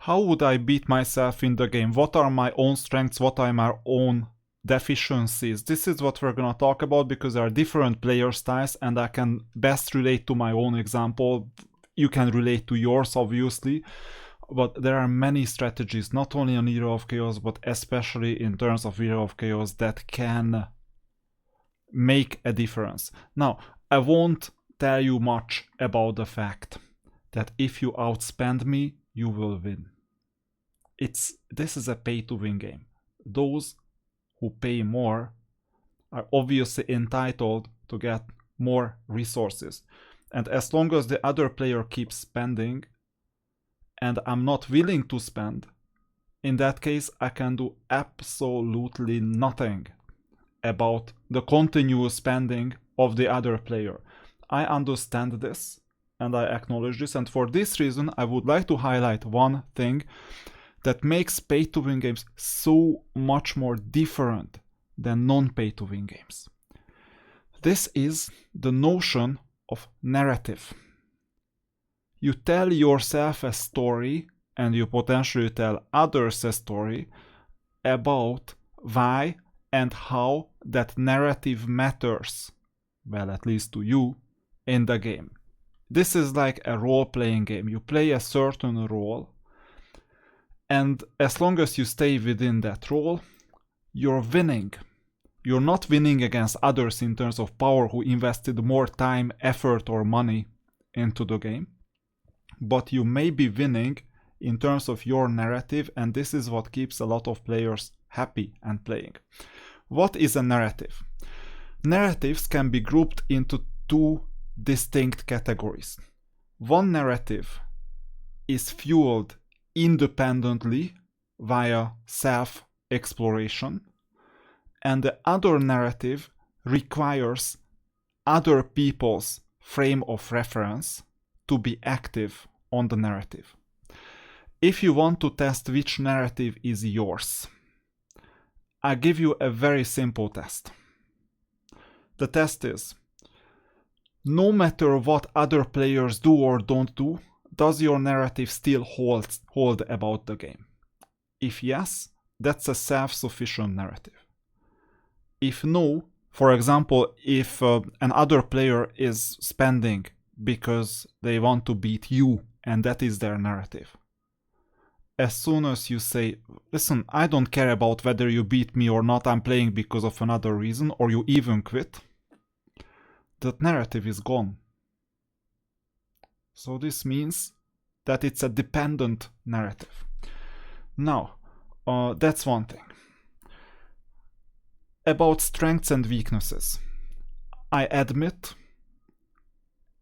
how would I beat myself in the game? What are my own strengths? What are my own deficiencies? This is what we're gonna talk about, because there are different player styles and I can best relate to my own example. You can relate to yours, obviously, but there are many strategies, not only on Hero of Chaos, but especially in terms of Hero of Chaos, that can make a difference. Now, I won't tell you much about the fact that if you outspend me, you will win. This is a pay-to-win game. Those who pay more are obviously entitled to get more resources. And as long as the other player keeps spending and I'm not willing to spend, in that case I can do absolutely nothing about the continuous spending of the other player. I understand this and I acknowledge this, and for this reason I would like to highlight one thing that makes pay-to-win games so much more different than non-pay-to-win games. This is the notion of narrative. You tell yourself a story and you potentially tell others a story about why and how that narrative matters, well, at least to you, in the game. This is like a role-playing game. You play a certain role, and as long as you stay within that role, you're winning. You're not winning against others in terms of power who invested more time, effort, or money into the game, but you may be winning in terms of your narrative, and this is what keeps a lot of players happy and playing. What is a narrative? Narratives can be grouped into two distinct categories. One narrative is fueled independently via self-exploration, and the other narrative requires other people's frame of reference to be active on the narrative. If you want to test which narrative is yours, I give you a very simple test. The test is, no matter what other players do or don't do, does your narrative still hold about the game? If yes, that's a self-sufficient narrative. If no, for example, if an other player is spending because they want to beat you and that is their narrative, as soon as you say, listen, I don't care about whether you beat me or not, I'm playing because of another reason, or you even quit, that narrative is gone. So this means that it's a dependent narrative. Now, that's one thing. About strengths and weaknesses. I admit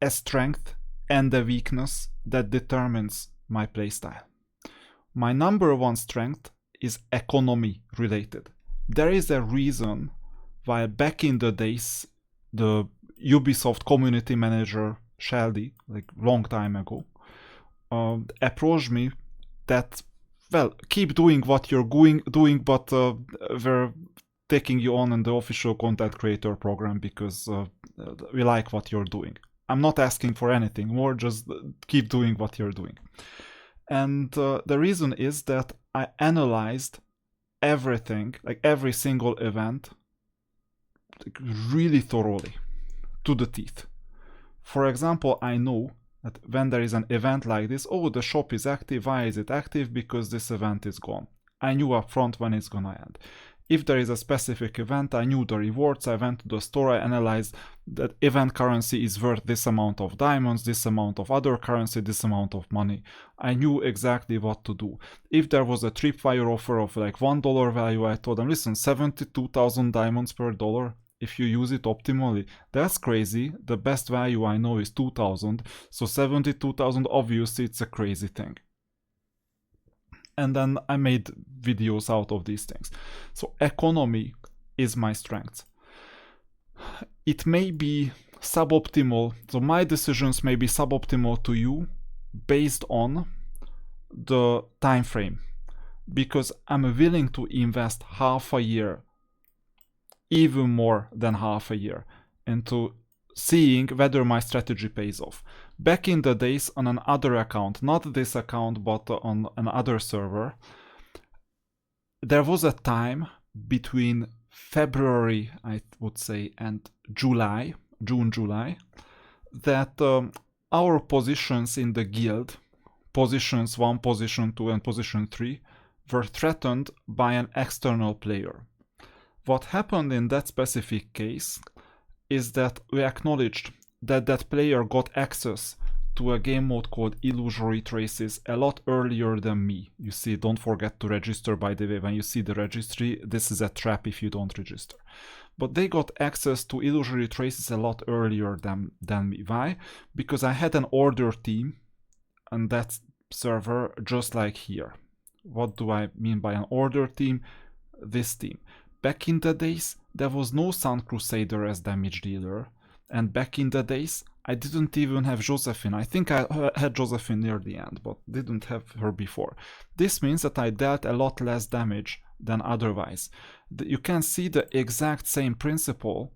a strength and a weakness that determines my playstyle. My number one strength is economy related. There is a reason why back in the days, the Ubisoft community manager Sheldy, like long time ago, approached me that, well, keep doing what you're doing, but we're taking you on in the official content creator program because we like what you're doing. I'm not asking for anything more, just keep doing what you're doing. And the reason is that I analyzed everything, like every single event, like really thoroughly, to the teeth. For example, I know that when there is an event like this, oh, the shop is active. Why is it active? Because this event is gone. I knew up front when it's gonna end. If there is a specific event, I knew the rewards. I went to the store, I analyzed that event currency is worth this amount of diamonds, this amount of other currency, this amount of money. I knew exactly what to do. If there was a tripwire offer of like $1 value, I told them, listen, 72,000 diamonds per dollar. If you use it optimally, that's crazy. The best value I know is 2,000. So 72,000, obviously it's a crazy thing. And then I made videos out of these things. So economy is my strength. It may be suboptimal, so my decisions may be suboptimal to you based on the time frame, because I'm willing to invest half a year, even more than half a year, into seeing whether my strategy pays off. Back in the days on another account, not this account, but on another server, there was a time between February, I would say, and July, June, July, that our positions in the guild, positions 1, position 2, and position 3, were threatened by an external player. What happened in that specific case is that we acknowledged that that player got access to a game mode called Illusory Traces a lot earlier than me. You see, don't forget to register, by the way. When you see the registry, this is a trap if you don't register. But they got access to Illusory Traces a lot earlier than me. Why? Because I had an order team on that server just like here. What do I mean by an order team? This team. Back in the days, there was no Sun Crusader as damage dealer. And back in the days, I didn't even have Josephine. I think I had Josephine near the end, but didn't have her before. This means that I dealt a lot less damage than otherwise. You can see the exact same principle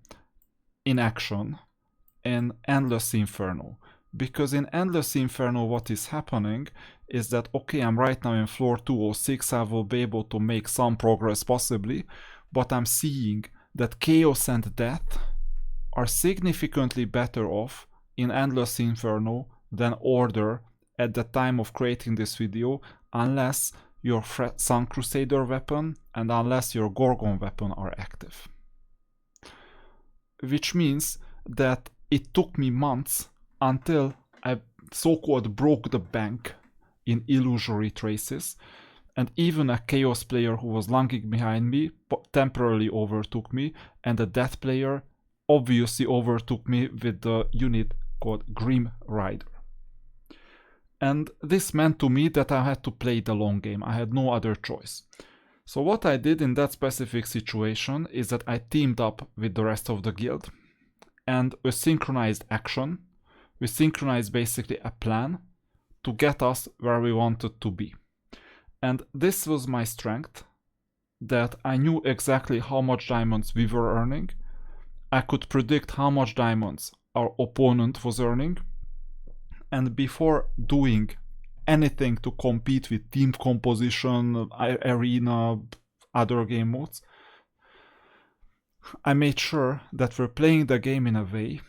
in action in Endless Inferno. Because in Endless Inferno, what is happening is that, okay, I'm right now in floor 206, I will be able to make some progress possibly, but I'm seeing that Chaos and Death are significantly better off in Endless Inferno than Order at the time of creating this video, unless your Sun Crusader weapon and unless your Gorgon weapon are active. Which means that it took me months until I so-called broke the bank in Illusory Traces, and even a Chaos player who was lagging behind me temporarily overtook me, and a Death player obviously overtook me with the unit called Grim Rider. And this meant to me that I had to play the long game. I had no other choice. So what I did in that specific situation is that I teamed up with the rest of the guild and we synchronized action. We synchronized basically a plan to get us where we wanted to be. And this was my strength, that I knew exactly how much diamonds we were earning. I could predict how much diamonds our opponent was earning, and before doing anything to compete with team composition, arena, other game modes, I made sure that we're playing the game in a way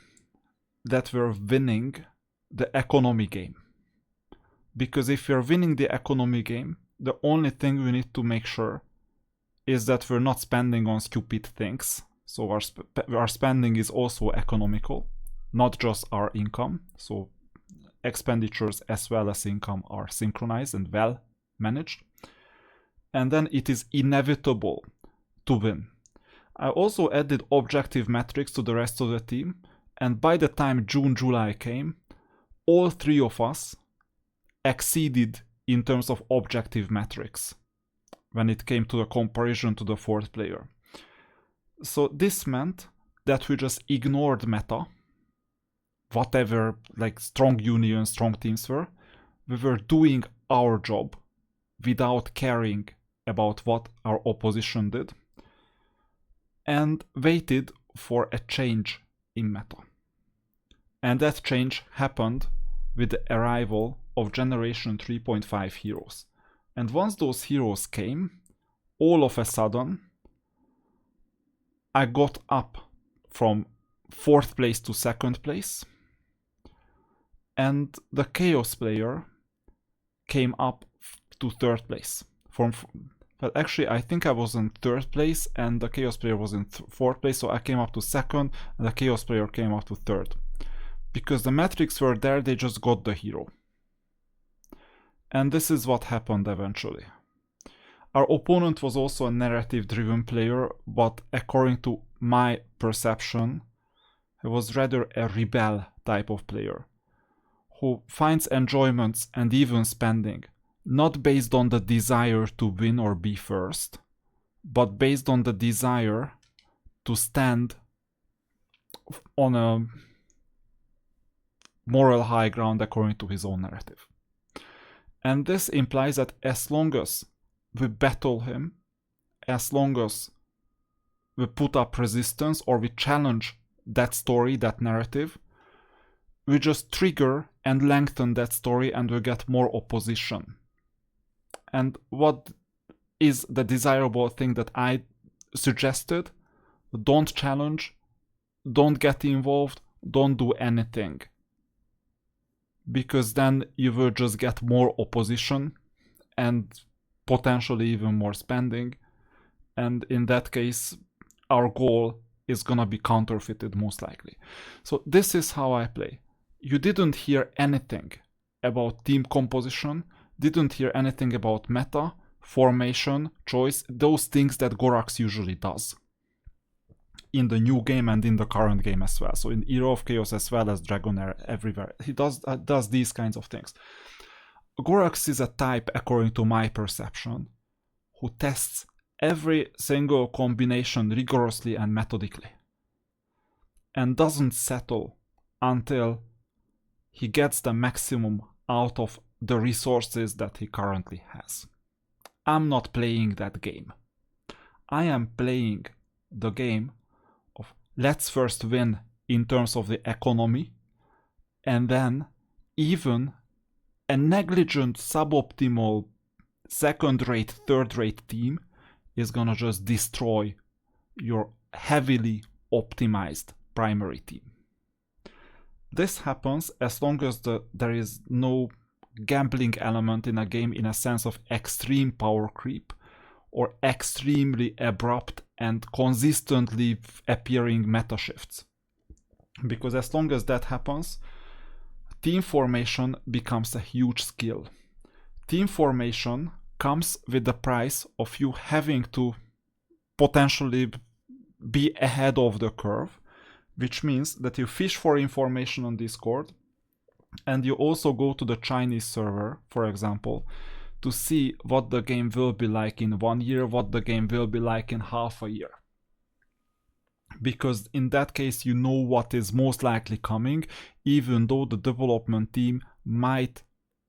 that we're winning the economy game. Because if we're winning the economy game, the only thing we need to make sure is that we're not spending on stupid things. So our spending is also economical, not just our income. So expenditures as well as income are synchronized and well managed. And then it is inevitable to win. I also added objective metrics to the rest of the team. And by the time June, July came, all three of us exceeded in terms of objective metrics when it came to the comparison to the fourth player. So this meant that we just ignored meta, whatever like strong unions, strong teams were. We were doing our job without caring about what our opposition did, and waited for a change in meta. And that change happened with the arrival of Generation 3.5 heroes. And once those heroes came, all of a sudden, I got up from 4th place to 2nd place, and the Chaos player came up to 3rd place. But actually, I think I was in 3rd place, and the Chaos player was in 4th place, so I came up to 2nd, and the Chaos player came up to 3rd. Because the metrics were there, they just got the hero. And this is what happened eventually. Our opponent was also a narrative-driven player, but according to my perception, he was rather a rebel type of player, who finds enjoyments and even spending not based on the desire to win or be first, but based on the desire to stand on a moral high ground according to his own narrative. And this implies that as long as we battle him, as long as we put up resistance or we challenge that story, that narrative, we just trigger and lengthen that story and we get more opposition. And what is the desirable thing that I suggested? Don't challenge, don't get involved, don't do anything. Because then you will just get more opposition and potentially even more spending. And in that case, our goal is gonna be counterfeited most likely. So this is how I play. You didn't hear anything about team composition, didn't hear anything about meta, formation, choice, those things that Barracks usually does in the new game and in the current game as well. So in Era of Chaos as well as Dragonair, everywhere. He does these kinds of things. Barracks is a type, according to my perception, who tests every single combination rigorously and methodically. And doesn't settle until he gets the maximum out of the resources that he currently has. I'm not playing that game. I am playing the game of let's first win in terms of the economy, and then even a negligent, suboptimal, second-rate, third-rate team is gonna just destroy your heavily optimized primary team. This happens as long as there is no gambling element in a game in a sense of extreme power creep or extremely abrupt and consistently appearing meta shifts. Because as long as that happens, team formation becomes a huge skill. Team formation comes with the price of you having to potentially be ahead of the curve, which means that you fish for information on Discord and you also go to the Chinese server, for example, to see what the game will be like in 1 year, what the game will be like in half a year. Because in that case, you know what is most likely coming, even though the development team might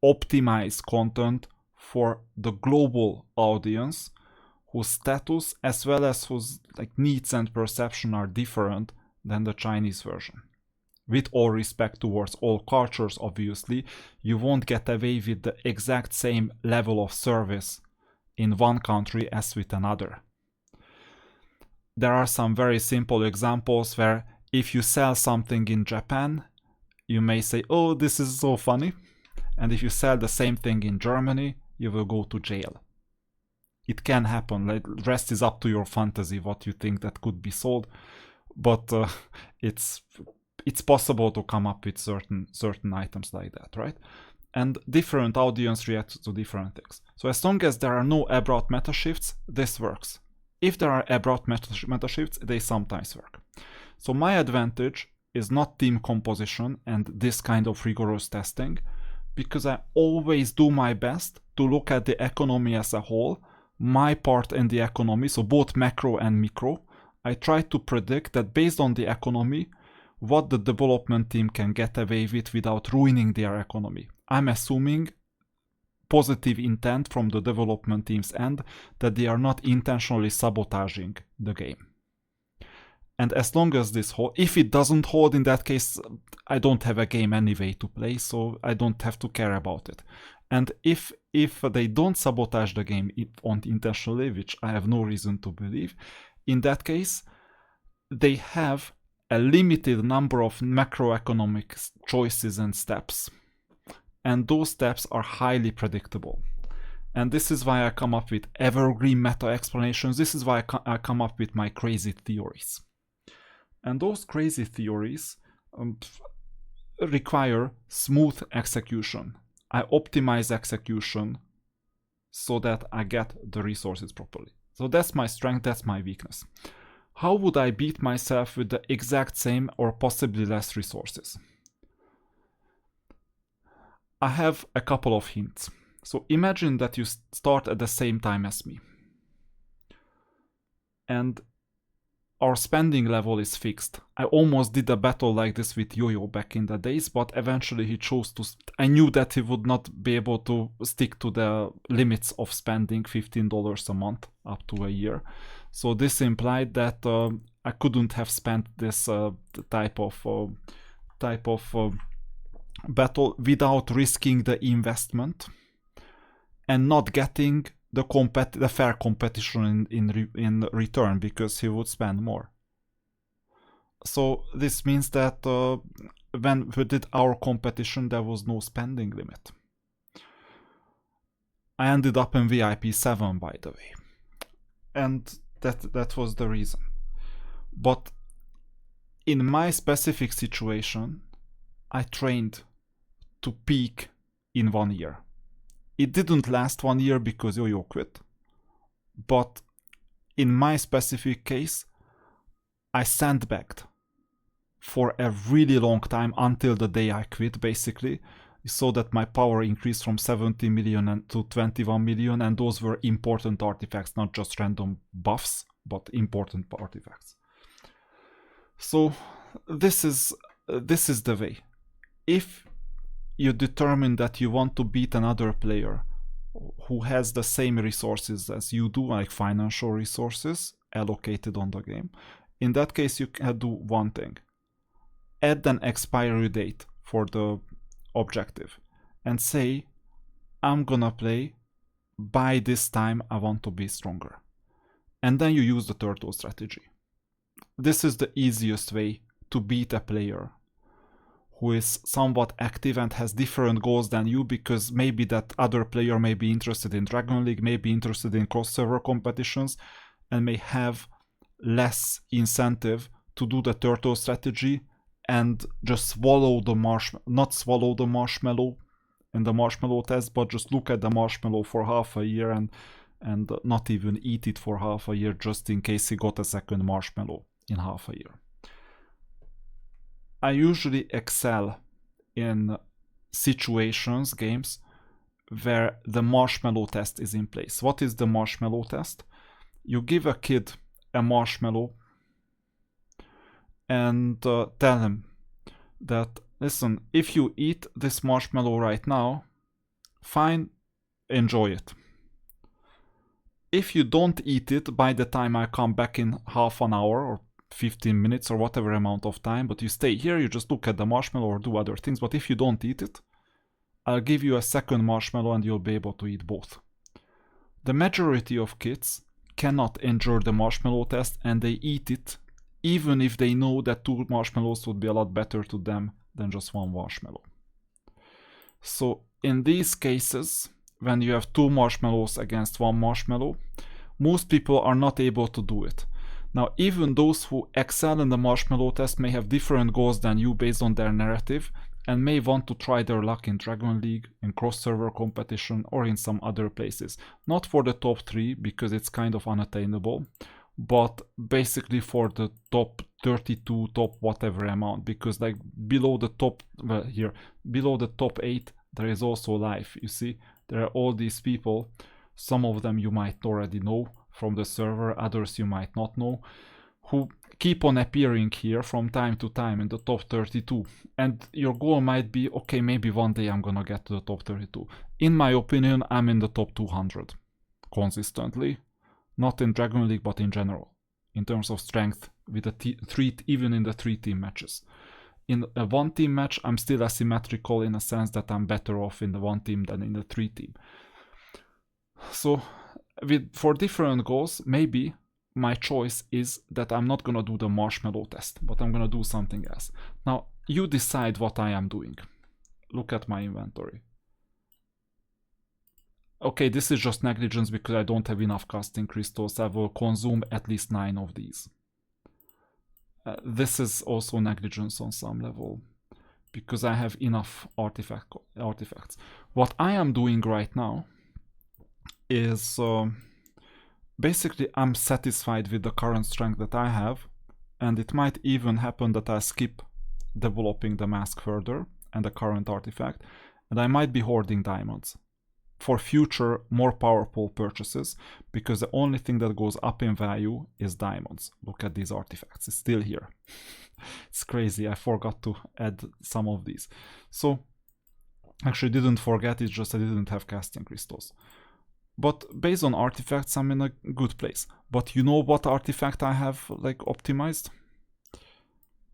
optimize content for the global audience, whose status as well as whose needs and perception are different than the Chinese version. With all respect towards all cultures, obviously, you won't get away with the exact same level of service in one country as with another. There are some very simple examples where if you sell something in Japan, you may say, oh, this is so funny. And if you sell the same thing in Germany, you will go to jail. It can happen. The rest is up to your fantasy, what you think that could be sold. But it's possible to come up with certain items like that, right? And different audience reacts to different things. So as long as there are no abrupt meta shifts, this works. If there are abrupt meta shifts, they sometimes work. So my advantage is not team composition and this kind of rigorous testing, because I always do my best to look at the economy as a whole, my part in the economy, so both macro and micro. I try to predict that based on the economy, what the development team can get away with without ruining their economy. I'm assuming positive intent from the development team's end, that they are not intentionally sabotaging the game. And as long as this holds, if it doesn't hold, in that case, I don't have a game anyway to play, so I don't have to care about it. And if they don't sabotage the game intentionally, which I have no reason to believe, in that case, they have a limited number of macroeconomic choices and steps. And those steps are highly predictable. And this is why I come up with evergreen meta explanations. This is why I come up with my crazy theories. And those crazy theories require smooth execution. I optimize execution so that I get the resources properly. So that's my strength, that's my weakness. How would I beat myself with the exact same or possibly less resources? I have a couple of hints. So imagine that you start at the same time as me. And our spending level is fixed. I almost did a battle like this with Yo-Yo back in the days, but eventually he chose to... I knew that he would not be able to stick to the limits of spending $15 a month up to a year. So this implied that I couldn't have spent this type of battle without risking the investment and not getting the fair competition in return, because he would spend more. So this means that when we did our competition, there was no spending limit. I ended up in VIP 7, by the way, and that was the reason. But in my specific situation, I trained to peak in 1 year. It didn't last 1 year because Yo-Yo quit, but in my specific case, I sandbagged for a really long time until the day I quit, basically, so that my power increased from 70 million to 21 million, and those were important artifacts, not just random buffs, but important artifacts. So this is the way. If you determine that you want to beat another player who has the same resources as you do, like financial resources allocated on the game, in that case you can do one thing: add an expiry date for the objective and say, I'm gonna play by this time, I want to be stronger. And then you use the turtle strategy. This is the easiest way to beat a player who is somewhat active and has different goals than you, because maybe that other player may be interested in Dragon League, may be interested in cross-server competitions, and may have less incentive to do the turtle strategy and just swallow the marshmallow, not swallow the marshmallow in the marshmallow test, but just look at the marshmallow for half a year and not even eat it for half a year, just in case he got a second marshmallow in half a year. I usually excel in situations, games, where the marshmallow test is in place. What is the marshmallow test? You give a kid a marshmallow and tell him that, listen, if you eat this marshmallow right now, fine, enjoy it. If you don't eat it by the time I come back in half an hour or 15 minutes or whatever amount of time, but you stay here, you just look at the marshmallow or do other things, but if you don't eat it, I'll give you a second marshmallow and you'll be able to eat both. The majority of kids cannot endure the marshmallow test, and they eat it even if they know that 2 marshmallows would be a lot better to them than just 1 marshmallow. So in these cases, when you have 2 marshmallows against 1 marshmallow, most people are not able to do it. Now, even those who excel in the marshmallow test may have different goals than you based on their narrative, and may want to try their luck in Dragon League, in cross-server competition, or in some other places. Not for the top 3, because it's kind of unattainable, but basically for the top 32, top whatever amount, because like below the top, well, here, below the top 8, there is also life. You see, there are all these people, some of them you might already know from the server, others you might not know, who keep on appearing here from time to time in the top 32. And your goal might be, okay, maybe one day I'm gonna get to the top 32. In my opinion, I'm in the top 200 consistently. Not in Dragon League, but in general, in terms of strength, with the even in the 3-team matches. In a 1-team match, I'm still asymmetrical in a sense that I'm better off in the 1-team than in the 3-team. So, for different goals, maybe my choice is that I'm not gonna do the marshmallow test, but I'm gonna do something else. Now, you decide what I am doing. Look at my inventory. Okay, this is just negligence because I don't have enough casting crystals. I will consume at least 9 of these. This is also negligence on some level, because I have enough artifacts. What I am doing right now is basically I'm satisfied with the current strength that I have, and it might even happen that I skip developing the mask further and the current artifact, and I might be hoarding diamonds for future more powerful purchases, because the only thing that goes up in value is diamonds. Look at these artifacts, it's still here. It's crazy, I forgot to add some of these. So, actually didn't forget, it's just I didn't have casting crystals. But based on artifacts, I'm in a good place. But you know what artifact I have like optimized?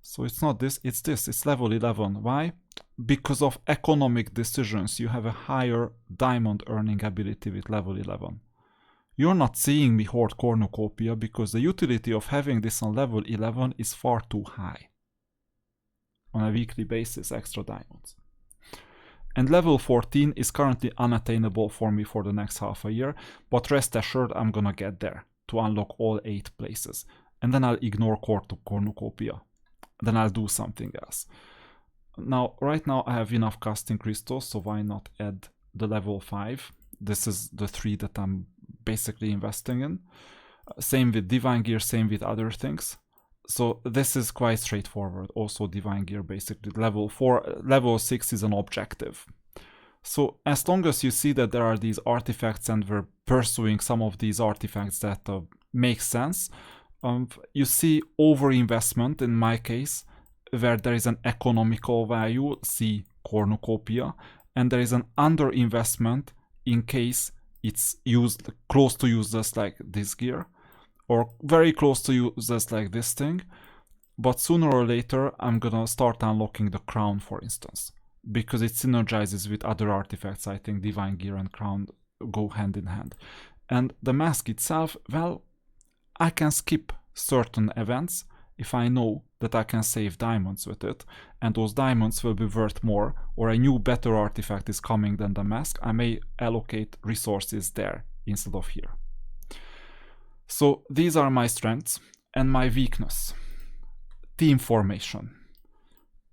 So it's not this, it's this, it's level 11. Why? Because of economic decisions, you have a higher diamond earning ability with level 11. You're not seeing me hoard cornucopia because the utility of having this on level 11 is far too high. On a weekly basis, extra diamonds. And level 14 is currently unattainable for me for the next half a year, but rest assured I'm gonna get there to unlock all 8 places. And then I'll ignore cornucopia. Then I'll do something else. Now, right now I have enough casting crystals, so why not add the level 5? This is the 3 that I'm basically investing in. Same with divine gear, same with other things. So this is quite straightforward. Also divine gear, basically level 4, level 6 is an objective. So as long as you see that there are these artifacts and we're pursuing some of these artifacts that make sense, you see overinvestment in my case, where there is an economical value, see cornucopia, and there is an underinvestment in case it's used close to useless like this gear, or very close to useless like this thing. But sooner or later I'm gonna start unlocking the crown, for instance, because it synergizes with other artifacts. I think divine gear and crown go hand in hand. And the mask itself, well, I can skip certain events if I know that I can save diamonds with it, and those diamonds will be worth more, or a new better artifact is coming than the mask. I may allocate resources there instead of here. So these are my strengths and my weakness. Team formation.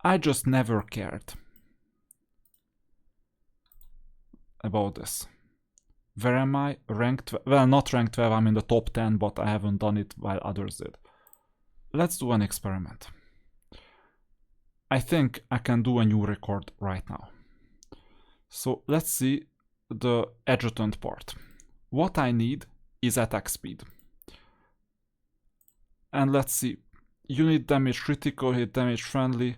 I just never cared about this. Where am I? Rank 12. Well, not rank 12, I'm in the top 10, but I haven't done it while others did. Let's do an experiment. I think I can do a new record right now. So let's see the adjutant part. What I need is attack speed. And let's see. Unit damage, critical hit, damage, friendly.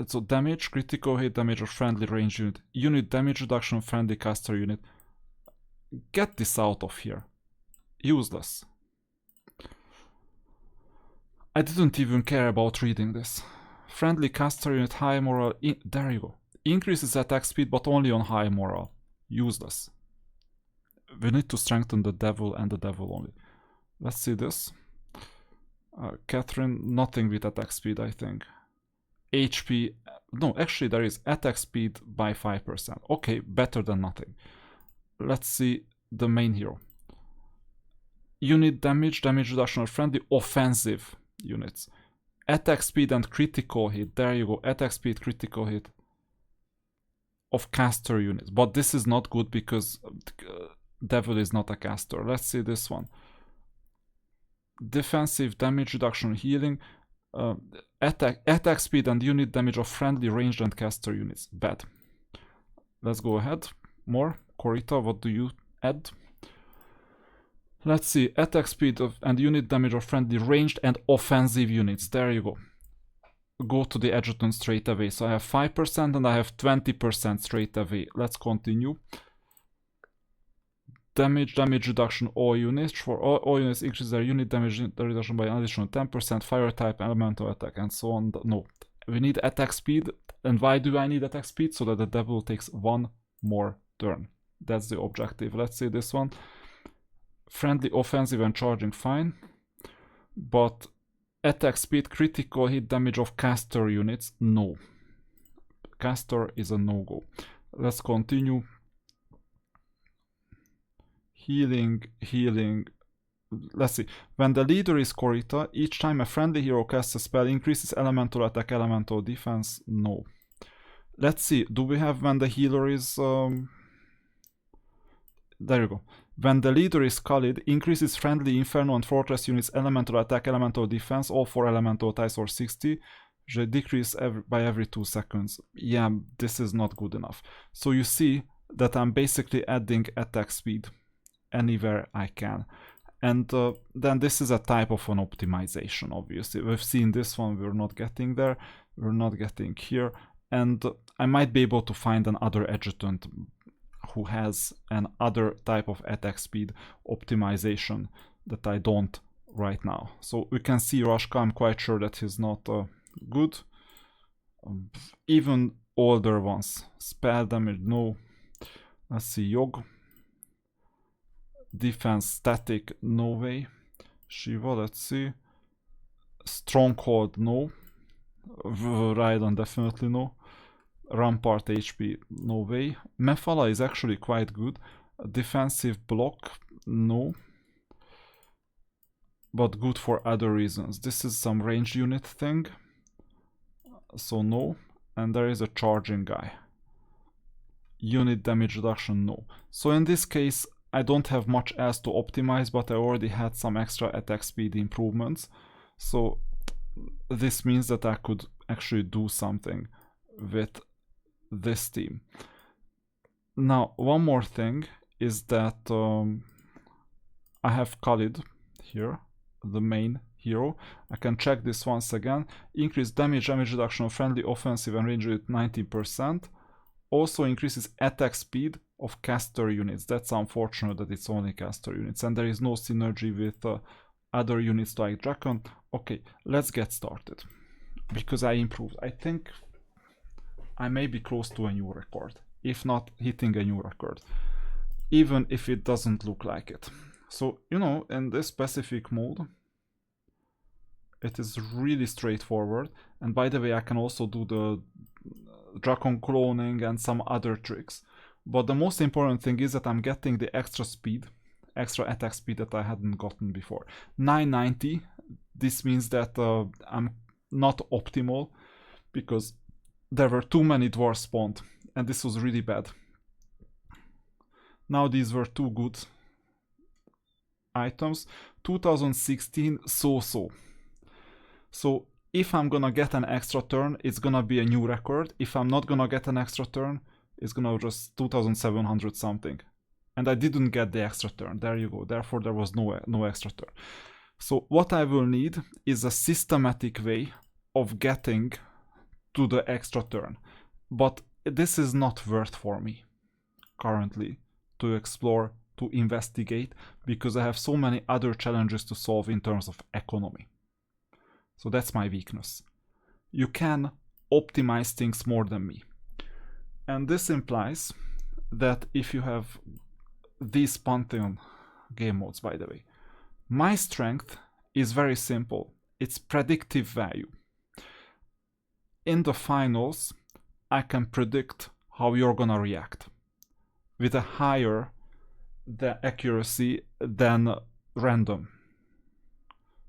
So damage, critical hit, damage of friendly range unit. Unit damage reduction, friendly caster unit. Get this out of here. Useless. I didn't even care about reading this. Friendly caster unit, high moral. There you go. Increases attack speed, but only on high moral. Useless. We need to strengthen the devil and the devil only. Let's see this. Catherine, nothing with attack speed, I think. HP, no, actually there is attack speed by 5%. Okay, better than nothing. Let's see the main hero. Unit damage, damage reduction of friendly, offensive units. Attack speed and critical hit, there you go, attack speed, critical hit of caster units. But this is not good because devil is not a caster. Let's see this one. Defensive, damage reduction, healing, attack speed and unit damage of friendly ranged and caster units. Bad. Let's go ahead. More. Corita, what do you add? Let's see. Attack speed and unit damage of friendly ranged and offensive units. There you go. Go to the adjutant straight away. So I have 5% and I have 20% straight away. Let's continue. Damage reduction, all units. For all units, increase their unit damage reduction by an additional 10%, fire type, elemental attack, and so on. No, we need attack speed. And why do I need attack speed? So that the devil takes one more turn. That's the objective. Let's see this one. Friendly, offensive, and charging, fine. But attack speed, critical hit damage of caster units, no. Caster is a no-go. Let's continue. Healing. Let's see. When the leader is Corita, each time a friendly hero casts a spell, increases elemental attack, elemental defense. No. Let's see. Do we have when the healer is... There you go. When the leader is Khalid, increases friendly Inferno and Fortress units, elemental attack, elemental defense, all 4 elemental ties or 60. They decrease by every 2 seconds. Yeah, this is not good enough. So you see that I'm basically adding attack speed anywhere I can. And then this is a type of an optimization, obviously. We've seen this one, we're not getting there, we're not getting here. And I might be able to find another adjutant who has an other type of attack speed optimization that I don't right now. So we can see Rashka, I'm quite sure that he's not good. Even older ones. Spell damage, no. Let's see, Yog. Defense, static, no way. Shiva, let's see. Stronghold, no. Raiden, definitely no. Rampart HP, no way. Mephala is actually quite good. Defensive block, no. But good for other reasons. This is some range unit thing. So no. And there is a charging guy. Unit damage reduction, no. So in this case, I don't have much else to optimize, but I already had some extra attack speed improvements. So this means that I could actually do something with this team. Now, one more thing is that I have Khalid here, the main hero. I can check this once again. Increase damage reduction of friendly, offensive and range with 90%. Also increases attack speed of caster units. That's unfortunate that it's only caster units, and there is no synergy with other units like Dragon. Okay, let's get started. Because I improved. I think I may be close to a new record, if not hitting a new record, even if it doesn't look like it. So, you know, in this specific mode, it is really straightforward. And by the way, I can also do the Dragon cloning and some other tricks. But the most important thing is that I'm getting the extra speed, extra attack speed that I hadn't gotten before. 990, this means that I'm not optimal because there were too many dwarves spawned and this was really bad. Now these were two good items. 2016, so-so. So if I'm gonna get an extra turn, it's gonna be a new record. If I'm not gonna get an extra turn, it's gonna just 2700 something. And I didn't get the extra turn. There you go. Therefore, there was no extra turn. So what I will need is a systematic way of getting to the extra turn. But this is not worth for me currently to explore, to investigate, because I have so many other challenges to solve in terms of economy. So that's my weakness. You can optimize things more than me. And this implies that if you have these Pantheon game modes, by the way, my strength is very simple. It's predictive value. In the finals, I can predict how you're gonna react with a higher accuracy than random.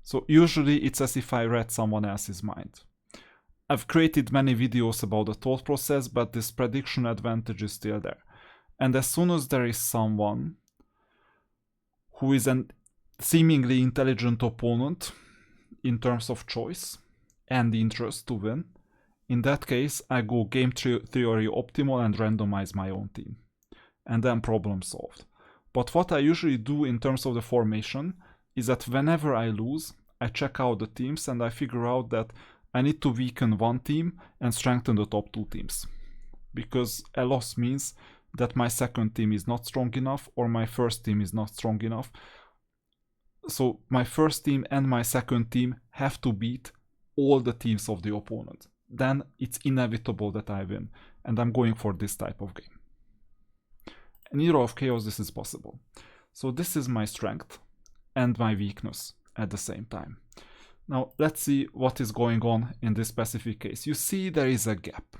So usually it's as if I read someone else's mind. I've created many videos about the thought process, but this prediction advantage is still there. And as soon as there is someone who is a seemingly intelligent opponent in terms of choice and interest to win, in that case I go game theory optimal and randomize my own team. And then problem solved. But what I usually do in terms of the formation is that whenever I lose, I check out the teams and I figure out that I need to weaken one team and strengthen the top two teams. Because a loss means that my second team is not strong enough or my first team is not strong enough. So my first team and my second team have to beat all the teams of the opponent. Then it's inevitable that I win. And I'm going for this type of game. In Hero of Chaos, this is possible. So this is my strength and my weakness at the same time. Now let's see what is going on in this specific case. You see there is a gap,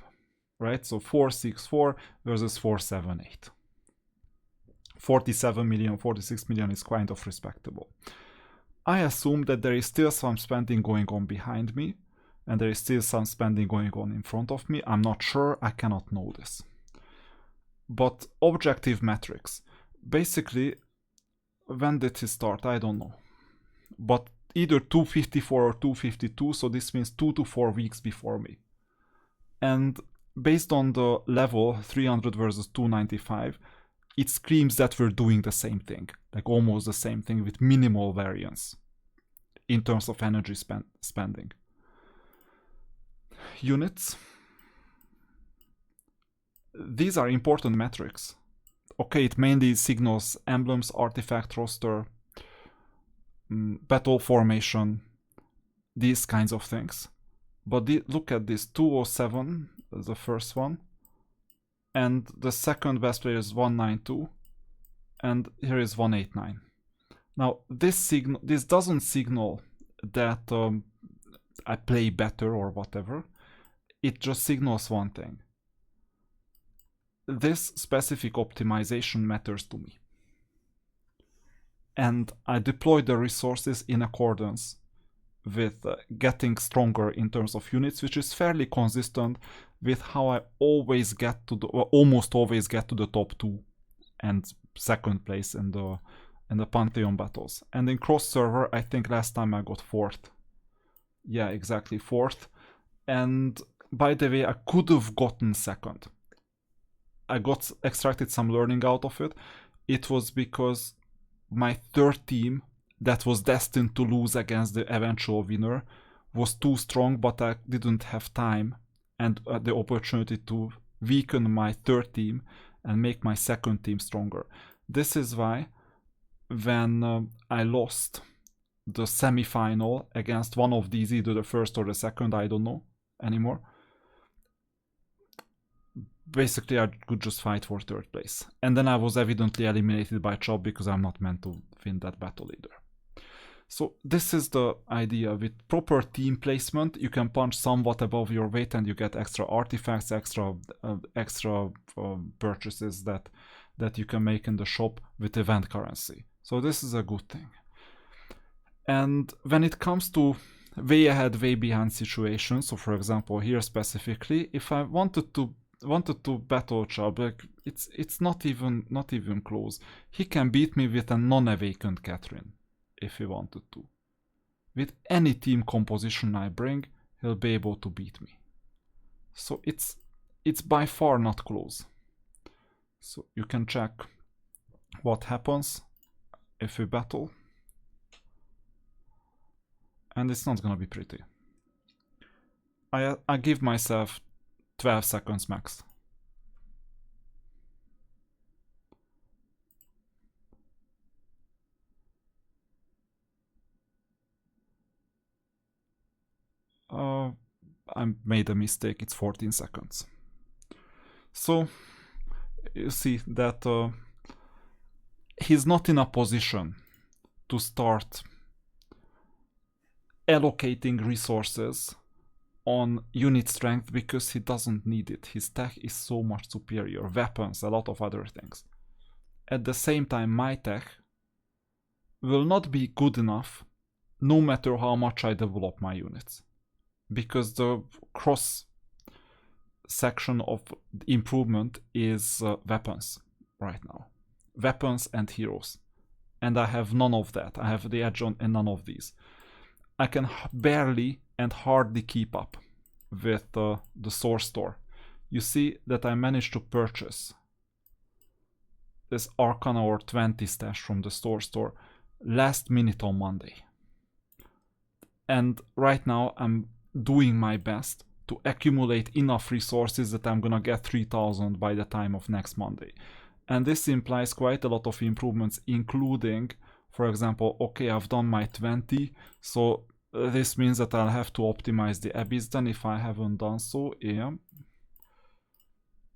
right? So 464 versus 478. 47 million, 46 million is kind of respectable. I assume that there is still some spending going on behind me and there is still some spending going on in front of me. I'm not sure, I cannot know this. But objective metrics. Basically, when did he start? I don't know. But either 254 or 252, so this means 2 to 4 weeks before me. And based on the level 300 versus 295, it screams that we're doing the same thing, like almost the same thing with minimal variance in terms of energy spending. Units. These are important metrics. Okay, it mainly signals emblems, artifact roster, battle formation, these kinds of things. But look at this, 207 is the first one, and the second best player is 192, and here is 189. Now this doesn't signal that I play better or whatever. It just signals one thing. This specific optimization matters to me. And I deploy the resources in accordance with getting stronger in terms of units, which is fairly consistent with how I always get to the, or almost always get to the top 2 and second place in the Pantheon battles. And in cross server, I think last time I got 4th. Yeah, exactly, 4th. And by the way, I could have gotten 2nd. I got extracted some learning out of it. It was because my 3rd team that was destined to lose against the eventual winner was too strong, but I didn't have time and the opportunity to weaken my 3rd team and make my 2nd team stronger. This is why when I lost the semi-final against one of these, either the 1st or the 2nd, I don't know anymore, basically I could just fight for 3rd place. And then I was evidently eliminated by Chop because I'm not meant to win that battle either. So this is the idea. With proper team placement, you can punch somewhat above your weight and you get extra artifacts, extra purchases that you can make in the shop with event currency. So this is a good thing. And when it comes to way ahead, way behind situations, so for example here specifically, if I wanted to battle Chubb, like it's not even close. He can beat me with a non-awakened Catherine if he wanted to. With any team composition I bring, he'll be able to beat me. So it's by far not close. So you can check what happens if we battle. And it's not gonna be pretty. I give myself 12 seconds max. I made a mistake, it's 14 seconds. So you see that he's not in a position to start allocating resources on unit strength because he doesn't need it. His tech is so much superior, weapons, a lot of other things. At the same time, my tech will not be good enough no matter how much I develop my units, because the cross section of improvement is weapons right now. Weapons and heroes. And I have none of that. I have the edge on and none of these. I can barely and hardly keep up with the source store. You see that I managed to purchase this Arcana Ore 20 stash from the store last minute on Monday. And right now I'm doing my best to accumulate enough resources that I'm gonna get 3000 by the time of next Monday. And this implies quite a lot of improvements, including, for example, okay, I've done my 20, so this means that I'll have to optimize the Abyss then if I haven't done so, yeah.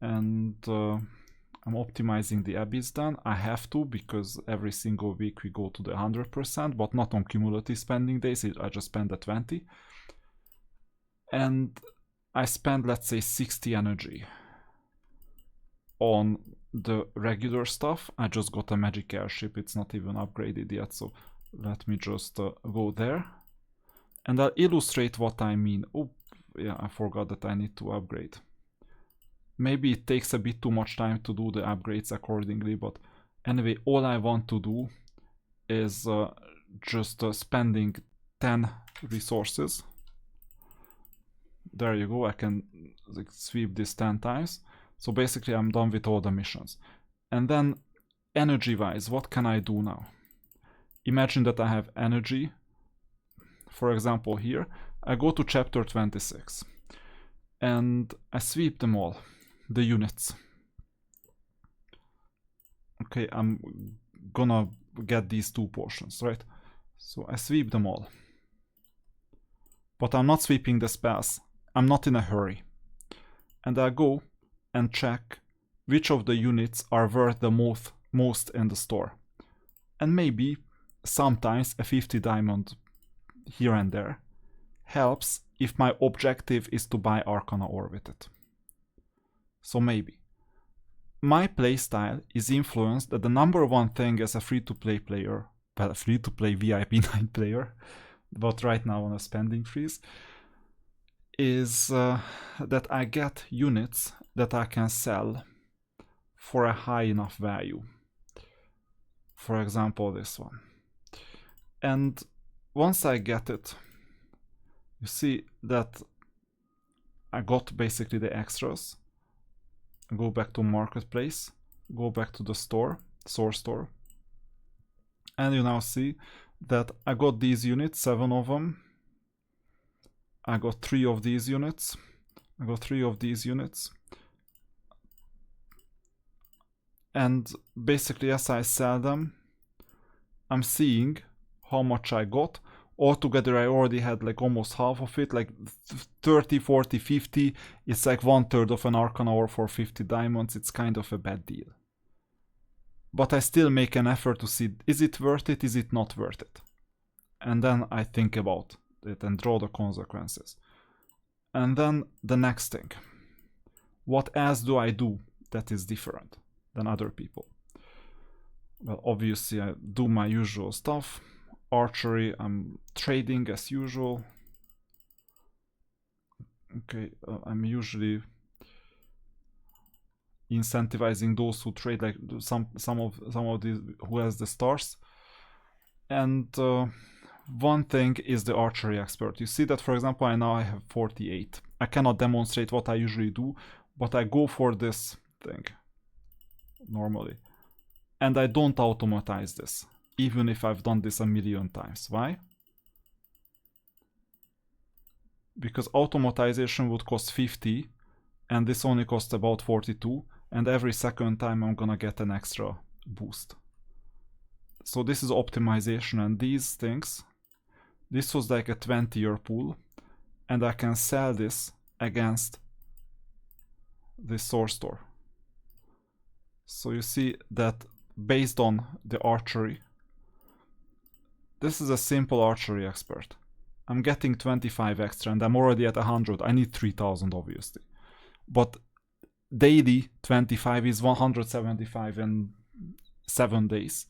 And I'm optimizing the Abyss then. I have to, because every single week we go to the 100%, but not on cumulative spending days, I just spend the 20. And I spend, let's say, 60 energy on the regular stuff. I just got a magic airship, it's not even upgraded yet, so let me just go there. And I'll illustrate what I mean. Oh, yeah, I forgot that I need to upgrade. Maybe it takes a bit too much time to do the upgrades accordingly, but anyway, all I want to do is just spending 10 resources. There you go, I can like, sweep this 10 times. So basically I'm done with all the missions. And then energy wise, what can I do now? Imagine that I have energy. For example here, I go to chapter 26 and I sweep them all, the units. Okay, I'm gonna get these 2 portions, right? So I sweep them all. But I'm not sweeping the spells. I'm not in a hurry. And I go and check which of the units are worth the most in the store. And maybe sometimes a 50 diamond here and there helps if my objective is to buy Arcana Ore with it. So maybe. My playstyle is influenced that the number one thing as a free-to-play player, well, a free-to-play VIP 9 player, but right now on a spending freeze, is that I get units that I can sell for a high enough value. For example, this one. And once I get it, you see that I got basically the extras. Go back to marketplace, go back to the store, source store, and you now see that I got these units, 7 of them. I got 3 of these units. I got 3 of these units. And basically as I sell them, I'm seeing how much I got. Altogether I already had like almost half of it, like 30, 40, 50. It's like 1/3 of an Arcana Ore for 50 diamonds. It's kind of a bad deal. But I still make an effort to see, is it worth it, is it not worth it? And then I think about it and draw the consequences. And then the next thing. What else do I do that is different than other people? Well, obviously I do my usual stuff. Archery, I'm trading as usual. Okay, I'm usually incentivizing those who trade, like some of these who has the stars. And one thing is the archery expert. You see that, for example, I have 48. I cannot demonstrate what I usually do, but I go for this thing normally, and I don't automatize this, even if I've done this a million times. Why? Because automatization would cost 50, and this only costs about 42, and every second time I'm gonna get an extra boost. So this is optimization, and these things, this was like a 20-year pool, and I can sell this against this source store. So you see that based on the archery, this is a simple archery expert. I'm getting 25 extra and I'm already at 100. I need 3000 obviously. But daily 25 is 175 in 7 days.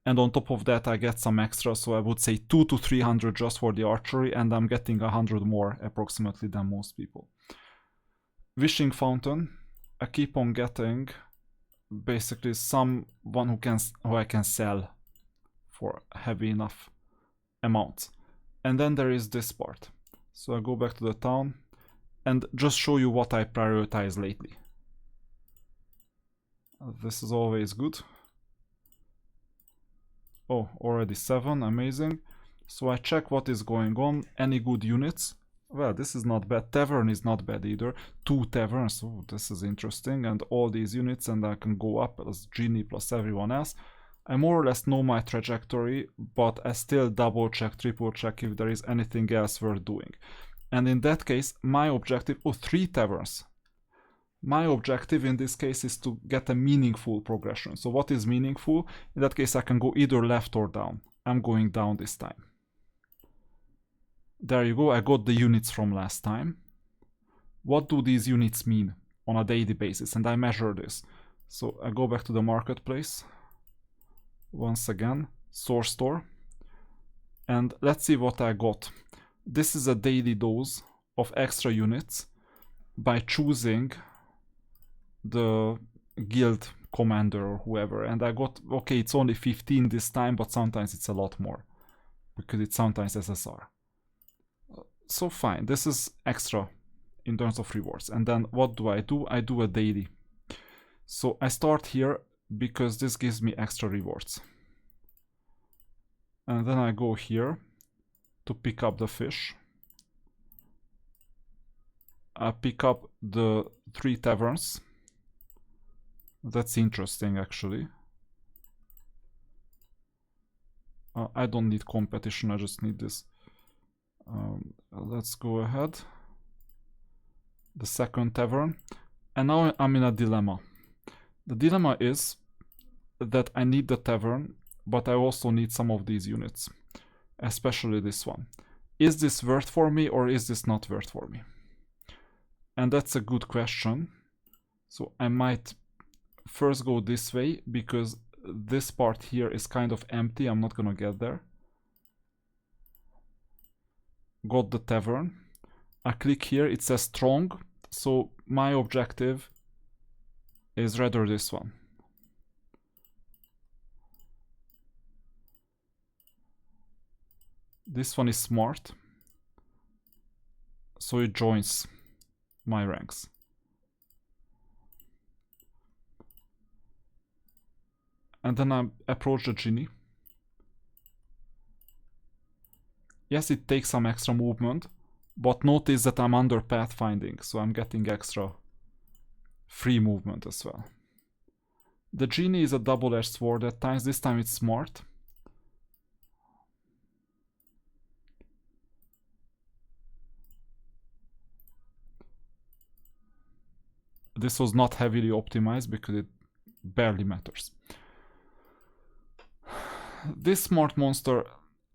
And on top of that I get some extra, so I would say 200 to 300 just for the archery, and I'm getting 100 more approximately than most people. Wishing Fountain, I keep on getting basically someone who I can sell for heavy enough amounts. And then there is this part. So I go back to the town and just show you what I prioritize lately. This is always good. Oh, already 7, amazing. So I check what is going on, any good units. Well, this is not bad. Tavern is not bad either. 2 taverns, oh, this is interesting. And all these units, and I can go up as Genie plus everyone else. I more or less know my trajectory, but I still double check, triple check if there is anything else worth doing. And in that case, my objective, 3 taverns. My objective in this case is to get a meaningful progression. So what is meaningful? In that case, I can go either left or down. I'm going down this time. There you go, I got the units from last time. What do these units mean on a daily basis? And I measure this. So I go back to the marketplace. Once again, source store. And let's see what I got. This is a daily dose of extra units by choosing the guild commander or whoever. And I got, okay, it's only 15 this time, but sometimes it's a lot more. Because it's sometimes SSR. So fine, this is extra in terms of rewards. And then what do? I do a daily. So I start here because this gives me extra rewards. And then I go here to pick up the fish. I pick up the 3 taverns. That's interesting actually. I don't need competition, I just need this. Let's go ahead. The second tavern. And now I'm in a dilemma. The dilemma is that I need the tavern, but I also need some of these units. Especially this one. Is this worth for me or is this not worth for me? And that's a good question. So I might first go this way because this part here is kind of empty. I'm not gonna get there. Got the tavern. I click here, it says strong. So my objective is rather this one. This one is smart. So it joins my ranks. And then I approach the genie. Yes, it takes some extra movement, but notice that I'm under pathfinding, so I'm getting extra free movement as well. The genie is a double-edged sword at times. This time it's smart. This was not heavily optimized because it barely matters. This smart monster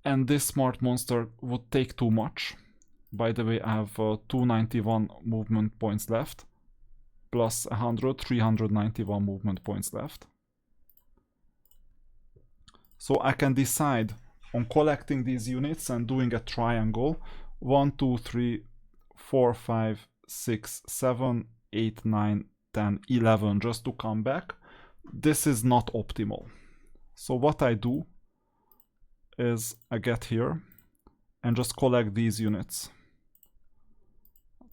and this smart monster would take too much. By the way, I have 291 movement points left, plus 100, 391 movement points left. So I can decide on collecting these units and doing a triangle. 1, 2, 3, 4, 5, 6, 7, 8, 9, 10, 11, just to come back. This is not optimal. So what I do is I get here and just collect these units.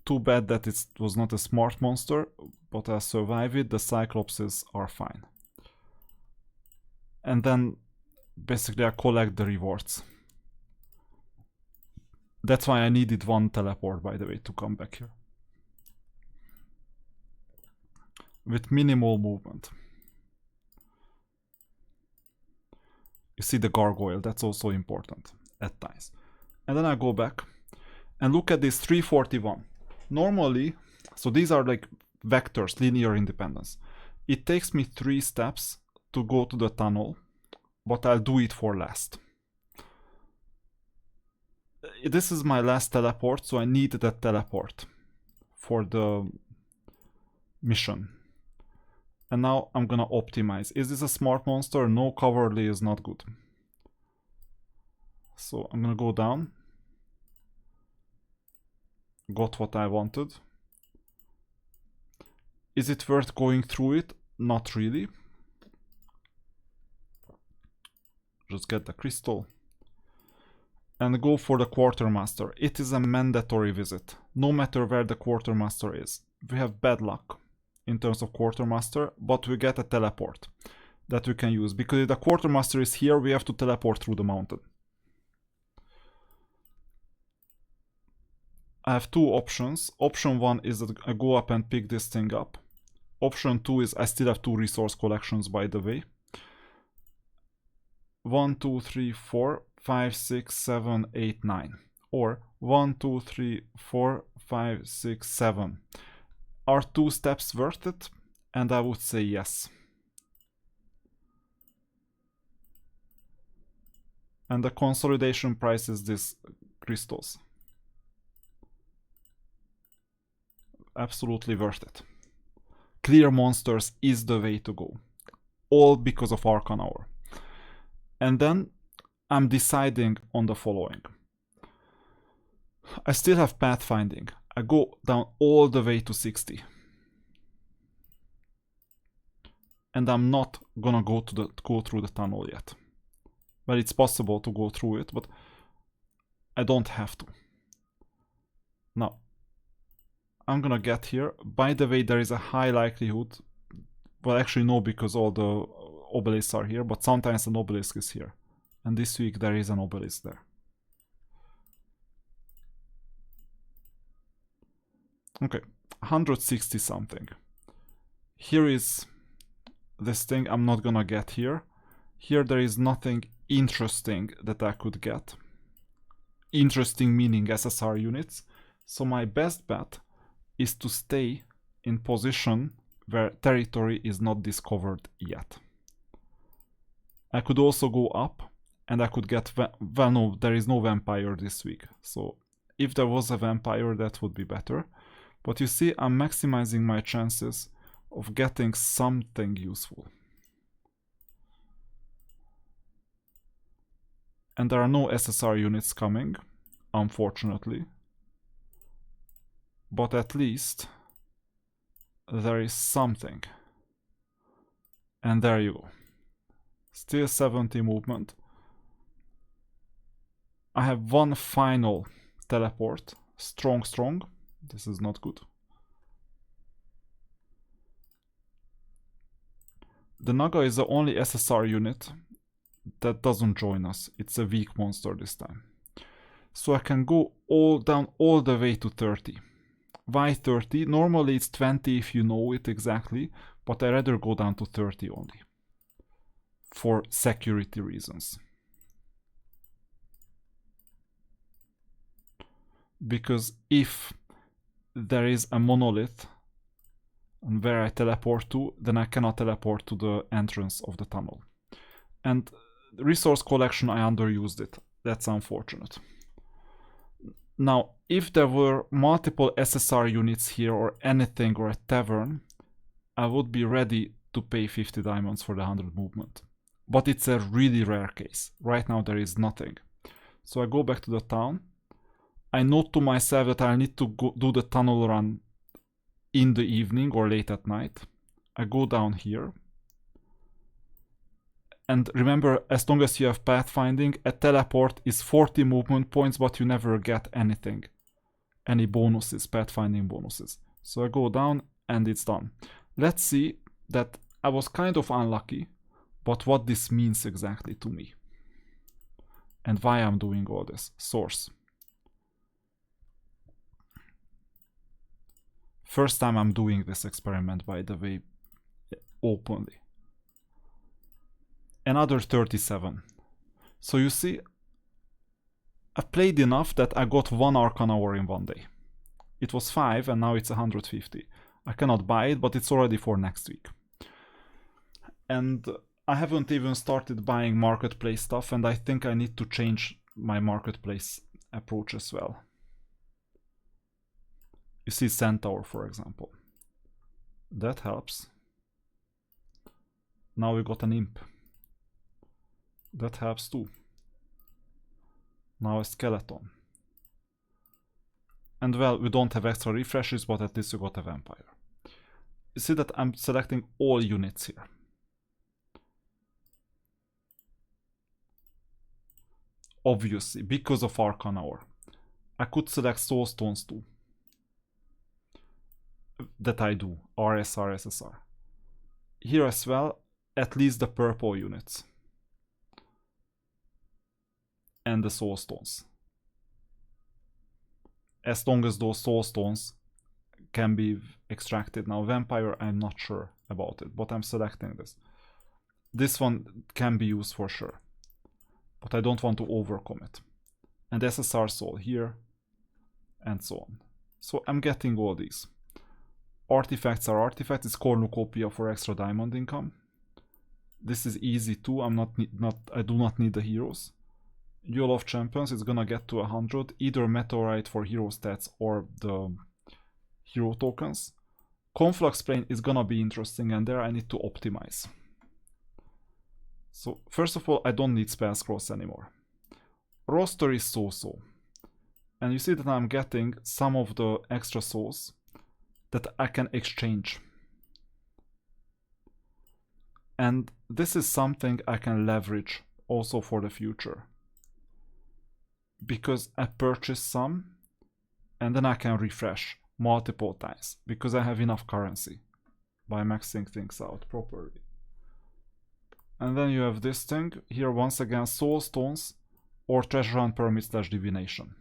Too bad that it was not a smart monster, but I survive it. The Cyclopses are fine. And then basically I collect the rewards. That's why I needed one teleport, by the way, to come back here. With minimal movement. You see the gargoyle, that's also important at times. And then I go back and look at this 341. Normally, so these are like vectors, linear independence. It takes me 3 steps to go to the tunnel, but I'll do it for last. This is my last teleport, so I need that teleport for the mission. And now I'm gonna optimize. Is this a smart monster? No, cowardly is not good. So I'm gonna go down. Got what I wanted. Is it worth going through it? Not really. Just get the crystal. And go for the quartermaster. It is a mandatory visit. No matter where the quartermaster is. We have bad luck in terms of quartermaster, but we get a teleport that we can use, because if the quartermaster is here, we have to teleport through the mountain. I have 2 options. Option 1 is that I go up and pick this thing up. Option 2 is I still have 2 resource collections, by the way. 1, 2, 3, 4, 5, 6, 7, 8, 9. Or 1, 2, 3, 4, 5, 6, 7. Are 2 steps worth it? And I would say yes. And the consolidation price is this crystals. Absolutely worth it. Clear monsters is the way to go. All because of Arcana Ore. And then I'm deciding on the following. I still have pathfinding. I go down all the way to 60. And I'm not gonna go through the tunnel yet. Well, it's possible to go through it, but I don't have to. Now, I'm gonna get here. By the way, there is a high likelihood, well actually no, because all the obelisks are here, but sometimes an obelisk is here. And this week there is an obelisk there. Okay, 160 something. Here is this thing I'm not gonna get here. Here there is nothing interesting that I could get. Interesting meaning SSR units. So my best bet is to stay in position where territory is not discovered yet. I could also go up and I could get, well no, there is no vampire this week. So if there was a vampire, that would be better. But you see, I'm maximizing my chances of getting something useful. And there are no SSR units coming, unfortunately. But at least there is something. And there you go. Still 70 movement. I have one final teleport. Strong, strong. This is not good. The Naga is the only SSR unit that doesn't join us. It's a weak monster this time. So I can go down all the way to 30. Why 30? Normally it's 20 if you know it exactly, but I'd rather go down to 30 only. For security reasons. Because if there is a monolith and where I teleport to, then I cannot teleport to the entrance of the tunnel. And resource collection, I underused it. That's unfortunate. Now, if there were multiple SSR units here or anything or a tavern, I would be ready to pay 50 diamonds for the 100 movement. But it's a really rare case. Right now there is nothing. So I go back to the town. I note to myself that I need to go do the tunnel run in the evening or late at night. I go down here. And remember, as long as you have pathfinding, a teleport is 40 movement points, but you never get anything. Any bonuses, pathfinding bonuses. So I go down and it's done. Let's see that I was kind of unlucky, but what this means exactly to me. And why I'm doing all this. Source. First time I'm doing this experiment, by the way, openly. Another 37. So you see, I played enough that I got one Arcana Ore in one day. It was 5 and now it's 150. I cannot buy it, but it's already for next week. And I haven't even started buying marketplace stuff, and I think I need to change my marketplace approach as well. You see Centaur, for example. That helps. Now we got an imp. That helps too. Now a skeleton. And well, we don't have extra refreshes, but at least we got a vampire. You see that I'm selecting all units here. Obviously, because of Arcana Ore. I could select soul stones too. That I do. RSR, SSR. Here as well, at least the purple units. And the soul stones. As long as those soul stones can be extracted. Now vampire, I'm not sure about it, but I'm selecting this. This one can be used for sure, but I don't want to overcommit. And SSR soul here, and so on. So I'm getting all these. Artifacts are artifacts. It's cornucopia for extra diamond income. This is easy too. I do not need the heroes. Duel of Champions is gonna get to 100, either Meteorite for hero stats or the hero tokens. Conflux Plane is gonna be interesting, and there I need to optimize. So first of all, I don't need spell scrolls anymore. Roster is so-so. And you see that I'm getting some of the extra souls that I can exchange. And this is something I can leverage also for the future. Because I purchase some and then I can refresh multiple times because I have enough currency by maxing things out properly. And then you have this thing here, once again, soul stones or treasure hunt permit / divination.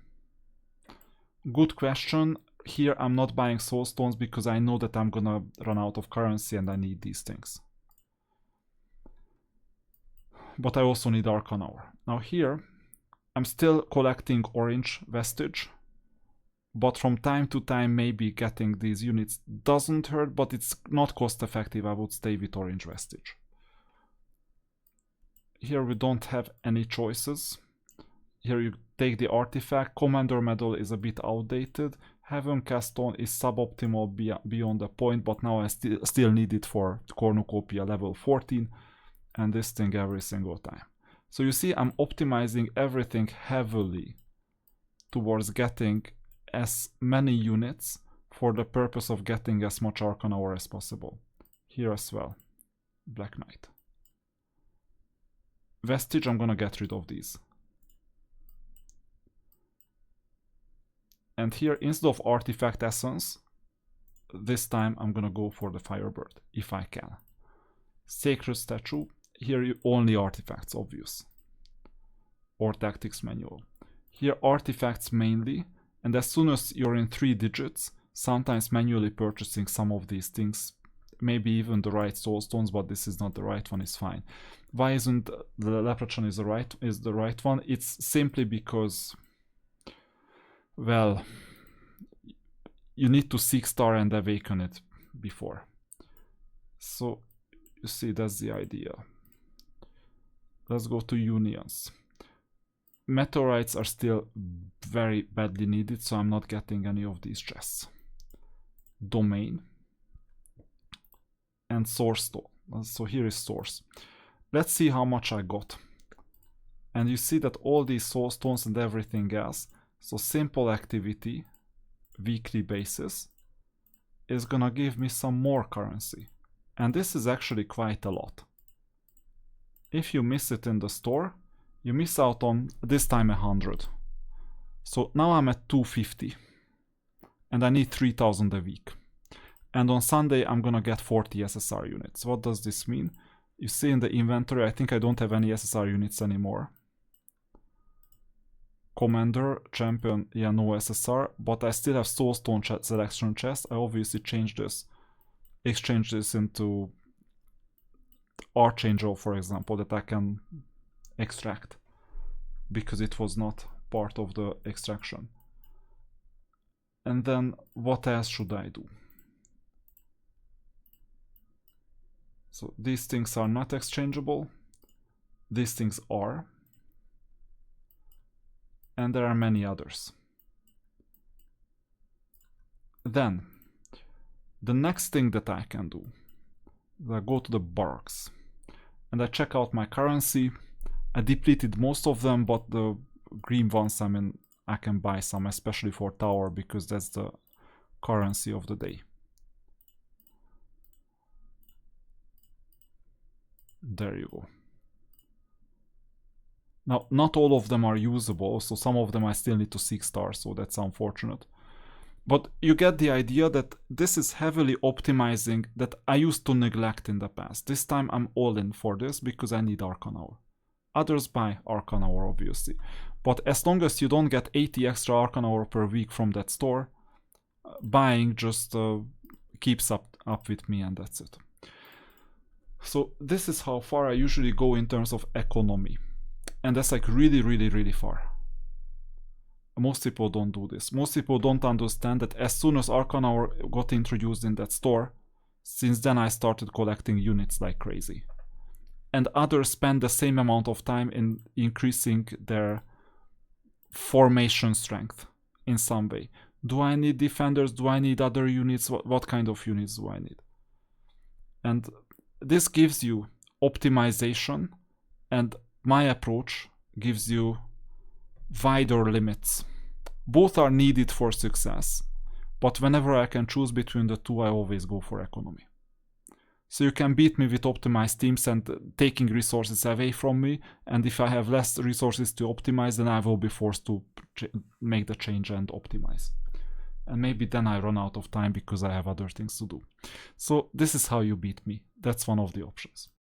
Good question. Here I'm not buying soul stones because I know that I'm gonna run out of currency and I need these things. but I also need Arcana Ore. Now here, I'm still collecting orange vestige, but from time to time maybe getting these units doesn't hurt, but it's not cost effective. I would stay with orange vestige. Here we don't have any choices. Here you take the artifact. Commander Medal is a bit outdated. Heaven Cast On is suboptimal beyond the point, but now I still need it for Cornucopia level 14, and this thing every single time. So you see, I'm optimizing everything heavily towards getting as many units for the purpose of getting as much Arcana Ore as possible. Here as well, Black Knight. Vestige, I'm gonna get rid of these. And here, instead of Artifact Essence, this time I'm gonna go for the Firebird, if I can. Sacred Statue, here you only artifacts, obvious. Or Tactics Manual. Here artifacts mainly, and as soon as you're in 3 digits, sometimes manually purchasing some of these things, maybe even the right soulstones, but this is not the right one, is fine. Why isn't the Leprechaun is the right one? It's simply because, well, you need to 6-star and awaken it before. So you see, that's the idea. Let's go to unions. Meteorites are still very badly needed, so I'm not getting any of these chests. Domain and Source Stone. So here is Source. Let's see how much I got. And you see that all these soul stones and everything else, so simple activity, weekly basis, is gonna give me some more currency. And this is actually quite a lot. If you miss it in the store, you miss out on, this time, 100. So now I'm at 250. And I need 3000 a week. And on Sunday, I'm gonna get 40 SSR units. What does this mean? You see in the inventory, I think I don't have any SSR units anymore. Commander, Champion, yeah, no SSR, but I still have Soulstone selection chest. I obviously changed this, exchange this into Archangel, for example, that I can extract, because it was not part of the extraction. And then what else should I do? So these things are not exchangeable, these things are, and there are many others. Then, the next thing that I can do, I go to the Barracks, and I check out my currency. I depleted most of them, but the green ones, I mean, I can buy some, especially for Tower, because that's the currency of the day. There you go. Now, not all of them are usable, so some of them I still need to 6-star, so that's unfortunate. But you get the idea that this is heavily optimizing that I used to neglect in the past. This time I'm all in for this because I need Arcana Ore. Others buy Arcana Ore, obviously. But as long as you don't get 80 extra Arcana Ore per week from that store, buying just keeps up with me, and that's it. So this is how far I usually go in terms of economy. And that's like really, really, really far. Most people don't do this. Most people don't understand that as soon as Arcana Ore got introduced in that store, since then I started collecting units like crazy. And others spend the same amount of time in increasing their formation strength in some way. Do I need defenders? Do I need other units? What kind of units do I need? And this gives you optimization, and my approach gives you wider limits. Both are needed for success, but whenever I can choose between the two, I always go for economy. So you can beat me with optimized teams and taking resources away from me, and if I have less resources to optimize, then I will be forced to make the change and optimize. And maybe then I run out of time because I have other things to do. So this is how you beat me. That's one of the options.